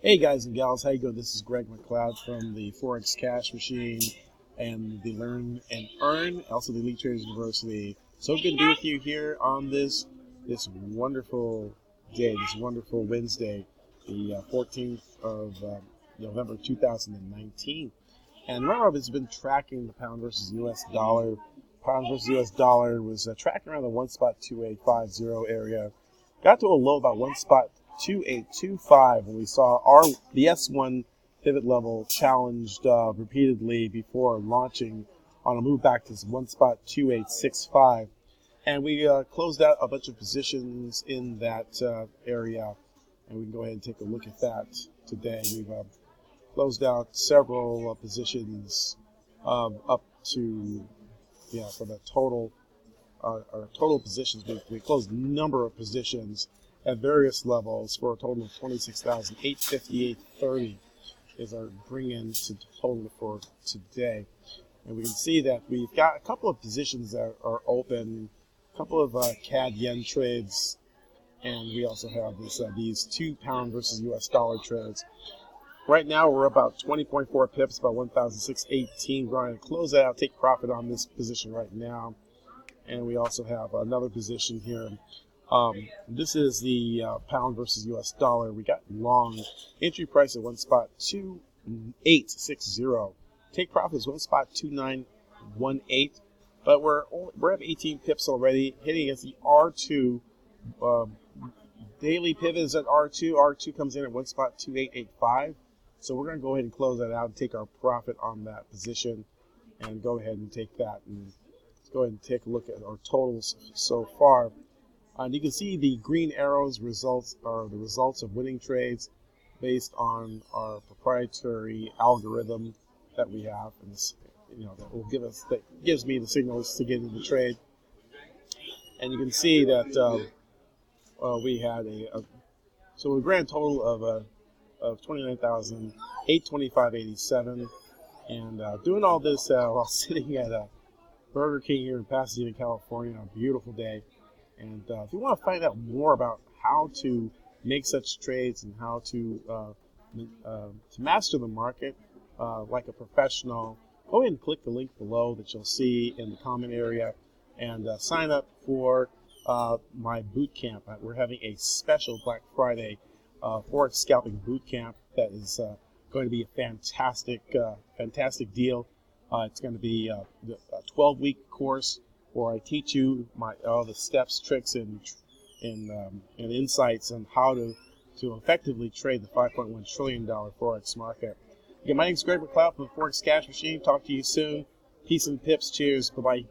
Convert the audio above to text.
Hey guys and gals, how you doing? This is Greg McLeod from the Forex Cash Machine and the Learn and Earn, also the Elite Traders University. So good to be with you here on this wonderful day, this wonderful Wednesday, the 14th of November 2019. And remember, I've been tracking the pound versus U.S. dollar. Pound versus U.S. dollar was tracking around the 1.2850 area. Got to a low about 1.2825 when we saw the S1 pivot level challenged repeatedly before launching on a move back to 1.2865. And we closed out a bunch of positions in that area. And we can go ahead and take a look at that today. We've closed out several positions up to, for the total, our total positions. We closed a number of positions at various levels for a total of 26,858.30 is our bring-in to total for today. And we can see that we've got a couple of positions that are open, a couple of CAD yen trades, and we also have these 2 pound versus US dollar trades. Right now we're about 20.4 pips, about 1,618. We're going to close that out, take profit on this position right now. And we also have another position here. This is the pound versus US dollar. We got long entry price at 1.2860. Take profit is 1.2918. But we're at 18 pips already, hitting against the R2. Daily pivot is at R2. R2 comes in at 1.2885. So we're going to go ahead and close that out and take our profit on that position and go ahead and take that. And let's go ahead and take a look at our totals so far. And you can see the green arrows results are the results of winning trades based on our proprietary algorithm that we have, and this, that gives me the signals to get into the trade. And you can see that we had a grand total of 29,825.87, and doing all this while sitting at a Burger King here in Pasadena, California, on a beautiful day. And if you want to find out more about how to make such trades and how to master the market like a professional, go ahead and click the link below that you'll see in the comment area and sign up for my boot camp. We're having a special Black Friday Forex scalping boot camp that is going to be a fantastic deal. It's going to be a 12-week course where I teach you all the steps, tricks, and insights on how to effectively trade the $5.1 trillion Forex market. Again, my name is Greg McLeod from the Forex Cash Machine. Talk to you soon. Peace and pips. Cheers. Bye-bye.